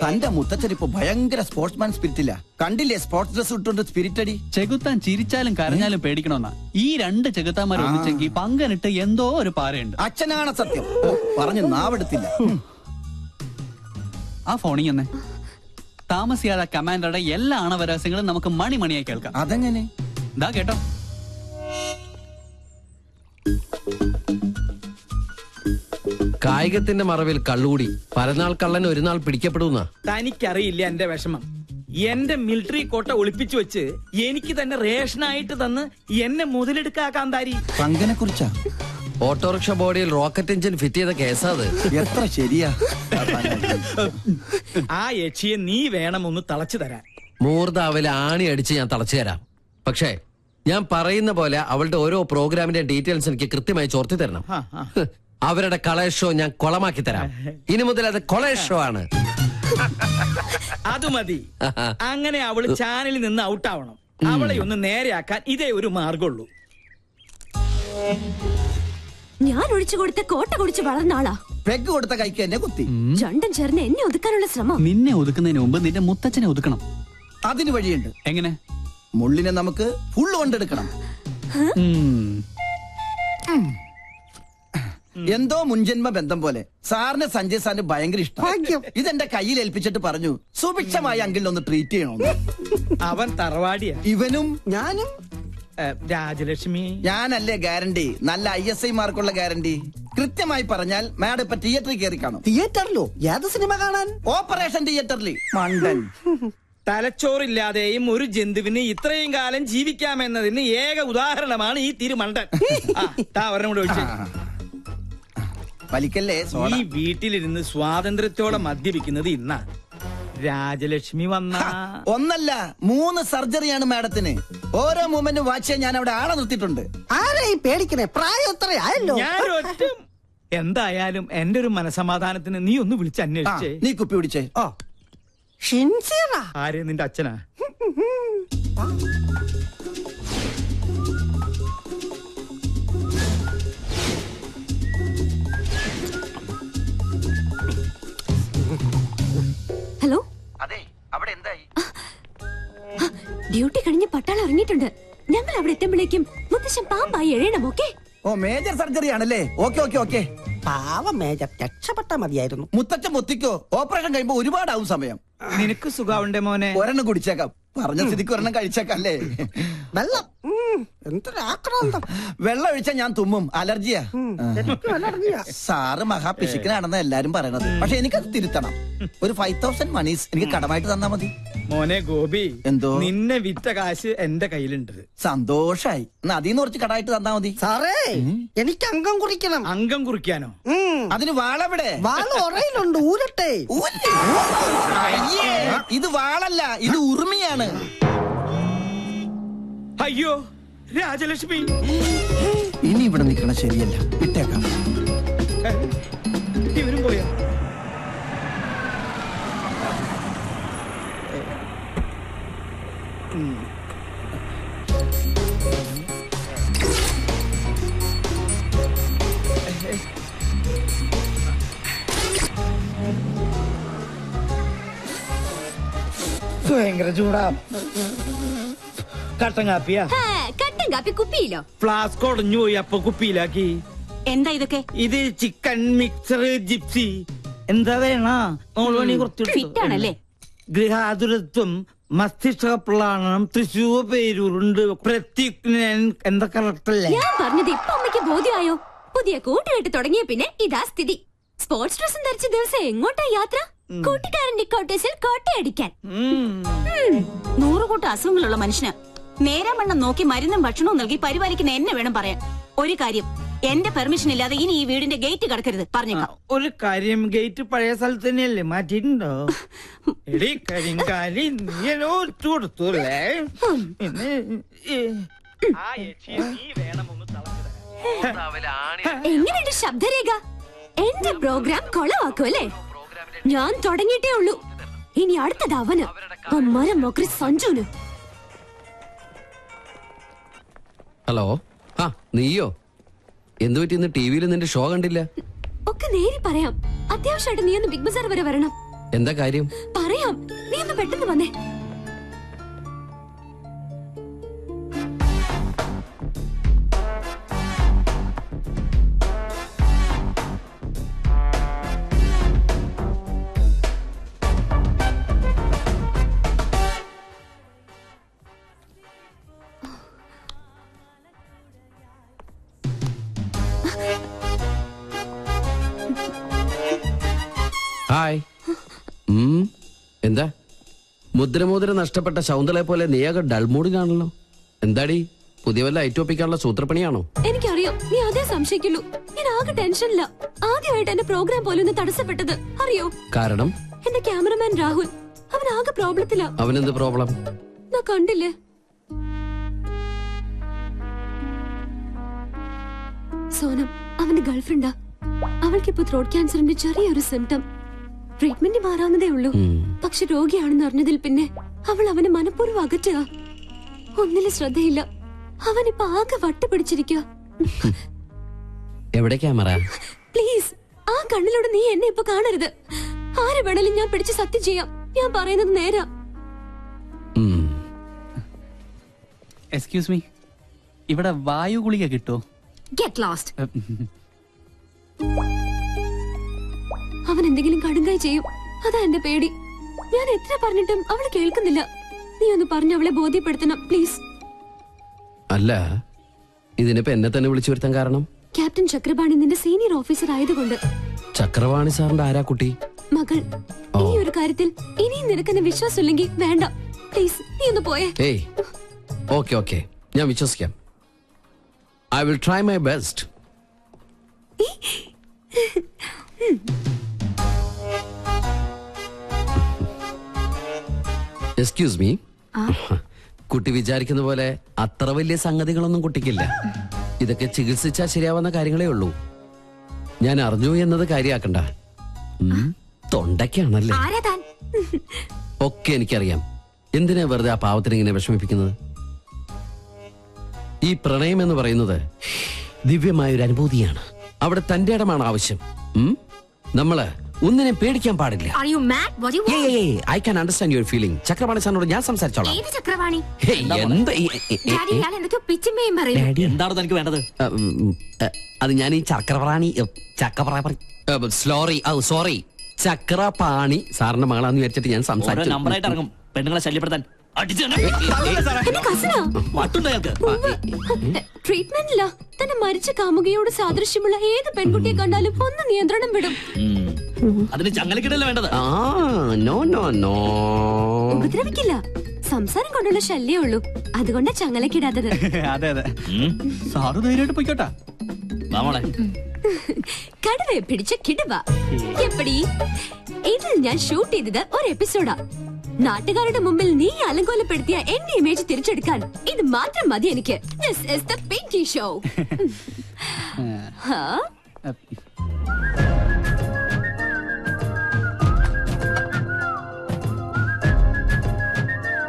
തന്റെ മുത്തച്ഛൻ ഇപ്പൊ ഭയങ്കര സ്പോർട്സ്മാൻ സ്പിരിറ്റില്ല. കണ്ടില്ലേ സ്പോർട്സ് ഡ്രസ് ഇട്ടുകൊണ്ട് സ്പിരിറ്റ് അടി. ചെകുത്താൻ ചിരിച്ചാലും കരഞ്ഞാലും പേടിക്കണമെന്നാ. ഈ രണ്ട് ചെകുത്താന്മാർ ഒന്നിച്ചെങ്കിൽ പങ്കനിട്ട് എന്തോ ഒരു പാറയുണ്ട്. അച്ഛനാണ് സത്യം. പറഞ്ഞു നാവെടുത്തില്ല. ആ ഫോണിൽ തന്നെ താമസിയാതെ കമാൻഡറുടെ എല്ലാ ആണവരഹസ്യങ്ങളും നമുക്ക് മണിമണിയായി കേൾക്കാം. അതെങ്ങനെ? ഇതാ കേട്ടോ. കായികത്തിന്റെ മറവിൽ കള്ളുകൂടി പരനാൾ കള്ളൻ ഒരു നാൾ പിടിക്കപ്പെടുന്ന. തനിക്കറിയില്ല എന്റെ വിഷമം. എന്റെ മിലിറ്ററി കോട്ട ഒളിപ്പിച്ചു വെച്ച് എനിക്ക് തന്നെ റേഷനായിട്ട് തന്ന് എന്നെ മുതലെടുക്കാ കാന്താരി. പങ്കനെ കുറിച്ചാ? ഓട്ടോറിക്ഷ ബോഡിയിൽ റോക്കറ്റ് എഞ്ചിൻ ഫിറ്റ് ചെയ്ത കേസാത്. എത്ര ശരിയാ. ആ യക്ഷിയെ നീ വേണം ഒന്ന് തളച്ചു തരാൻ. മൂർദാവിലെ ആണി അടിച്ച് ഞാൻ തളച്ചു തരാം. പക്ഷേ ഞാൻ പറയുന്ന പോലെ അവളുടെ ഓരോ പ്രോഗ്രാമിന്റെ ഡീറ്റെയിൽസ് എനിക്ക് കൃത്യമായി ചോർത്തി തരണം. അവരുടെ കളേഷ് ഷോ ഞാൻ കൊളമാക്കി തരാം. ഇനി മുതൽ അത് കൊളേഷ് ഷോ ആണ്. അത് മതി. അങ്ങനെ അവള് ചാനലിൽ നിന്ന് ഔട്ടാവണം. അവളെ ഒന്ന് നേരെയാക്കാൻ ഇതേ ഒരു മാർഗമുള്ളൂ. ഞാൻ ഒഴിച്ചു കൊടുത്ത കോട്ട കുടിച്ച് വളർന്ന ആളാ. പെഗ് കൊടുത്ത കൈക്ക് എന്നെ കുത്തി. രണ്ടും ചേർന്ന് എന്നെ ഒതുക്കാനുള്ള ശ്രമം. നിന്നെ ഒതുക്കുന്നതിന് മുമ്പ് നിന്റെ മുത്തച്ഛനെ ഒതുക്കണം. അതിന് വഴിയുണ്ട്. എങ്ങനെ? മുള്ളിനെ നമുക്ക് ഫുള്ള് കൊണ്ടെടുക്കണം. എന്തോ മുൻജന്മ ബന്ധം പോലെ സാറിന് സഞ്ജയ് സാറിന് ഭയങ്കര ഇഷ്ടം. ഇതെന്റെ കയ്യിൽ ഏൽപ്പിച്ചിട്ട് പറഞ്ഞു സുഭിക്ഷമായി അങ്കിളിനെ ഒന്ന് ട്രീറ്റ് ചെയ്യണമെന്ന്. അവൻ തറവാടിയാ. ഇവനും ഞാനും. രാജലക്ഷ്മി ഞാനല്ലേ ഗ്യാരണ്ടി? നല്ല ISI മാർക്കുള്ള ഗ്യാരണ്ടി. കൃത്യമായി പറഞ്ഞാൽ മാഡം ഇപ്പൊ തിയേറ്ററിൽ കയറി കാണും. തിയേറ്ററിലോ? ഏത് സിനിമ കാണാൻ? ഓപ്പറേഷൻ തിയേറ്ററിൽ. മണ്ടൻ. തലച്ചോറില്ലാതെയും ഒരു ജന്തുവിന് ഇത്രയും കാലം ജീവിക്കാമെന്നതിന് ഏക ഉദാഹരണമാണ് ഈ തിരുമണ്ടൻ. ഒരെണ്ണം കൂടെ ഒഴിച്ചു. വലിക്കല്ലേ. ഈ വീട്ടിലിരുന്ന് സ്വാതന്ത്ര്യത്തോടെ മദ്യപിക്കുന്നത് ഇന്നാ. രാജലക്ഷ്മി വന്ന ഒന്നല്ല 3 സർജറിയാണ് മാഡത്തിന്. ഓരോ മൂമെന്റ് വാച്ച് ചെയ്യാൻ ഞാൻ അവിടെ ആളെ നിർത്തിയിട്ടുണ്ട്. ആരെയും പേടിക്കണേ, പ്രായം എത്രയായല്ലോ. എന്തായാലും എന്റെ ഒരു മനസമാധാനത്തിന് നീ ഒന്ന് വിളിച്ച് അന്വേഷിച്ചേ. നീ കുപ്പി പിടിച്ചേ. ആരെ? നിന്റെ അച്ഛനാ? ഹലോ. അതെ, അവിടെ എന്തായി? ഡ്യൂട്ടി കഴിഞ്ഞ് പട്ടാളം ഇറങ്ങിയിട്ടുണ്ട്. ഞങ്ങൾ അവിടെ എത്തുമ്പോഴേക്കും മുത്തശ്ശൻ പാമ്പായി എഴയണം. ഓക്കെ? ഓ, മേജർ സർജറി ആണല്ലേ. Okay okay okay. പാവം മേജർ, രക്ഷപ്പെട്ട മതിയായിരുന്നു. മുത്തച്ഛൻ മുത്തിക്കോ. ഓപ്പറേഷൻ കഴിയുമ്പോ ഒരുപാടാവും സമയം. നിനക്ക് സുഖാവുണ്ടേ മോനെ? ഒരെണ്ണം കുടിച്ചേക്കാം. പറഞ്ഞ സ്ഥിതിക്ക് ഒരെണ്ണം കഴിച്ചേക്കല്ലേ. വെള്ളം എന്തൊരാക്രാന്തം. വെള്ളം ഒഴിച്ചാൽ ഞാൻ തുമ്മും. അലർജിയാ. സാറ് മഹാപിശുക്കനാണെന്ന് എല്ലാരും പറയണത്. പക്ഷെ എനിക്കത് തിരുത്തണം. ഒരു 5000 മണീസ് എനിക്ക് കടമായിട്ട് തന്നാ മതി. മോനെ ഗോപി, എന്തോ? നിന്നെ വിറ്റ കാശ് എന്റെ കയ്യിലുണ്ട്. സന്തോഷായി. എന്നാ അതിന്ന് കുറച്ച് കടമായിട്ട് തന്നാ മതി. സാറേ, എനിക്ക് അംഗം കുറിക്കണം. അംഗം കുറിക്കാനോ? അതിന് വാളെവിടെ? വാള് ഉറയിലുണ്ട്, ഊരട്ടെ. ഇത് വാളല്ല, ഇത് ഉറുമിയാണ്. അയ്യോ രാജലക്ഷ്മി, ഇനി ഇവിടെ നിൽക്കണ ശരിയല്ല. വിട്ടേക്കാം. ഇവരും പോയോ? ഭയങ്കര ചൂടാ. കട്ടൻ കാപ്പിയാ? കട്ടൻ കാപ്പി കുപ്പിയിലോ? ഫ്ലാസ്ക് ഉടഞ്ഞു പോയി, അപ്പൊ കുപ്പിയിലാക്കി. എന്താ ഇതൊക്കെ? ഇത് ചിക്കൻ മിക്സർ ജിപ്സി. എന്താ വേണ? ഫിറ്റാണല്ലേ? ഗൃഹാതുരത്വം, മസ്തിഷ്കപ്രളാണം, തൃശൂർ പേരൂരുണ്ട്, പ്രത്യുഗ്നൻ. എന്താ കറക്റ്റല്ലേ? ഞാൻ പറഞ്ഞത് ഇപ്പൊ അമ്മയ്ക്ക് ബോധ്യമായോ? പുതിയ കൂട്ടുകെട്ട് തുടങ്ങിയ പിന്നെ ഇതാ സ്ഥിതി. സ്പോർട്സ് ഡ്രസ്സും ധരിച്ച ദിവസം എങ്ങോട്ടാ യാത്ര? കൂട്ടുകാരന്റെ കോട്ടേഴ്സിൽ കോട്ടയടിക്കാൻ. 100 കൂട്ടം അസുഖങ്ങളുള്ള മനുഷ്യന് നേരാവണ്ണം നോക്കി മരുന്നും ഭക്ഷണവും നൽകി പരിപാലിക്കുന്ന എന്നെ വേണം പറയാൻ. ഒരു കാര്യം, എന്റെ പെർമിഷൻ ഇല്ലാതെ ഇനി ഈ വീടിന്റെ ഗേറ്റ് കടക്കരുത്. പറഞ്ഞേക്കാം. ഒരു കാര്യം, ഗേറ്റ് പഴയ സ്ഥലത്ത് തന്നെയല്ലേ, മാറ്റിയിട്ടുണ്ടോ? എങ്ങനെയുണ്ട് ശബ്ദരേഖ? എന്റെ പ്രോഗ്രാം കൊളവാക്കുമല്ലേ? ഞാൻ തുടങ്ങിയിട്ടേ ഉള്ളൂ. ഇനി അടുത്തത് അവന്, മരം മൊക്കറി സഞ്ജുന്. ഹലോ. നീയോ? എന്തു പറ്റി? ഇന്ന് ടിവിയിൽ നിന്റെ ഷോ കണ്ടില്ല? ഒക്കെ നേരി പറയാം. അത്യാവശ്യമായിട്ട് നീ ഒന്ന് ബിഗ് ബസാർ വരെ വരണം. എന്താ കാര്യം? പറയാം, നീ ഒന്ന് പെട്ടെന്ന് വന്നേ. ഹായ്. എന്താ മുദ്രമോതിര നഷ്ടപ്പെട്ട ശൗന്തളെ പോലെ നീയാകെ ഡൾമൂഡിലാണല്ലോ. എന്താടി, പുതിയ വല്ല ഐറ്റോപ്പിക്കാനുള്ള സൂത്രപ്പണിയാണോ? എനിക്കറിയാം, നീ അതേ സംശയിക്കുള്ളൂ. ഞാൻ ആകെ ടെൻഷനില്ല. ആദ്യമായിട്ട് എന്റെ പ്രോഗ്രാം പോലും ഒന്ന് തടസ്സപ്പെട്ടത് അറിയോ? കാരണം എന്റെ ക്യാമറമാൻ രാഹുൽ, അവൻ ആകെ പ്രോബ്ലത്തിലാ. അവനെന്ത് പ്രോബ്ലം? ഞാൻ കണ്ടില്ലേ, സോനം അവന്റെ ഗേൾഫ്രണ്ടാ. അവൾക്കിപ്പോ ത്രോട്ട് ക്യാൻസറിന്റെ ചെറിയൊരു സിംറ്റം. ട്രീറ്റ്മെന്റ് മാറാവുന്നതേ ഉള്ളൂ. പക്ഷെ രോഗിയാണെന്ന് അറിഞ്ഞതിൽ പിന്നെ അവൾ അവനെ മനഃപൂർവ്വം അകറ്റുക. ഒന്നിലും ശ്രദ്ധയില്ല. അവനിപ്പോ ആകെ വട്ടുപിടിച്ചിരിക്കുക. എവിടെ ക്യാമറ? പ്ലീസ്, ആ കണ്ണിലൂടെ നീ എന്നെ ഇപ്പൊ കാണരുത്. ആരെ വേണേലും ഞാൻ പിടിച്ച് സത്യം ചെയ്യാം. ഞാൻ പറയുന്നത് നേരാ. എക്സ്ക്യൂസ് മീ, ഇവിടെ വായു ഗുളിക കിട്ടോ? Get lost. അവൻ എന്തെങ്കിലും കടുങ്കായി ചെയ്യും, അതാ എന്റെ പേടി. ഞാൻ എത്ര പറഞ്ഞിട്ടും അവള് കേൾക്കുന്നില്ല. നീ ഒന്ന് പറഞ്ഞ് അവളെ ബോധ്യപ്പെടുത്തണം പ്ലീസ്. അല്ല, ഇതിനിപ്പോ എന്നെ തന്നെ വിളിച്ചു വരുത്താൻ കാരണം? ക്യാപ്റ്റൻ ചക്രപാണി നിന്റെ സീനിയർ ഓഫീസർ ആയതുകൊണ്ട്. ചക്രവാണി സാറിന്റെ ആരാ കുട്ടി? മകൾ. ഈ ഒരു കാര്യത്തിൽ ഇനിയും നിനക്കെന്നെ വിശ്വാസമില്ലെങ്കിൽ വേണ്ട പ്ലീസ്, നീ ഒന്ന് പോയേ. ഏയ്, ഓക്കെ ഓക്കെ, ഞാൻ വിശ്വസിക്കാം. I will try my best. Excuse me, കുട്ടി വിചാരിക്കുന്ന പോലെ അത്ര വലിയ സംഗതികളൊന്നും കുട്ടിക്കില്ല. ഇതൊക്കെ ചികിത്സിച്ചാൽ ശരിയാവുന്ന കാര്യങ്ങളേ ഉള്ളൂ. ഞാൻ അറിഞ്ഞു എന്നത് കാര്യാക്കണ്ട. തൊണ്ടയ്ക്കാണല്ലേ? ഒക്കെ എനിക്കറിയാം. എന്തിനാ വെറുതെ ആ പാവത്തിന് ഇങ്ങനെ വിഷമിപ്പിക്കുന്നത്? ഈ പ്രണയം എന്ന് പറയുന്നത് ദിവ്യമായൊരു അനുഭൂതിയാണ്. അവിടെ തന്റെ ഇടമാണ് ആവശ്യം. നമ്മള് ഒന്നിനെ പേടിക്കാൻ പാടില്ല. I can understand your feeling. Chakrapani സാറിനോട് ഞാൻ സംസാരിച്ചോളാം. എന്താണ് തനിക്ക് വേണ്ടത്? അത് ഞാൻ ഈ ചക്രപാണി സോറി ചക്രപാണി സാറിന്റെ മകളാന്ന് വിചാരിച്ചിട്ട് ഞാൻ സംസാരിച്ചു. നമ്പറായിട്ട് ഇറങ്ങും പെണ്ണുങ്ങളെ ശല്യപ്പെടുത്താൻ. ട്രീറ്റ്മെന്റില്ല. തന്നെ മരിച്ച കാമുകയോട് സാദൃശ്യമുള്ള ഏത് പെൺകുട്ടിയെ കണ്ടാലും ഒന്ന് നിയന്ത്രണം വിടും. അതിന് ചങ്ങലക്കിടല്ലേ വേണ്ടത്? നോ നോ നോ, ഉപദ്രവിക്കില്ല. സംസാരം കൊണ്ടുള്ള ശല്യേ ഉള്ളൂ. അതുകൊണ്ടാ ചങ്ങലക്കിടാത്തത്. അതെ അതെ, സാറ് ധൈര്യമായിട്ട് പോയിക്കോട്ടാ. കടുവയെ പിടിച്ച കിടുവ. എപ്പടി? ഇതിൽ ഞാൻ ഷൂട്ട് ചെയ്തത് ഒരു എപ്പിസോഡാ. നാട്ടുകാരുടെ മുമ്പിൽ നീ അലങ്കോലപ്പെടുത്തിയ എന്റെ ഇമേജ് തിരിച്ചെടുക്കാൻ ഇത് മാത്രം മതി എനിക്ക്. This is the Pinky Show.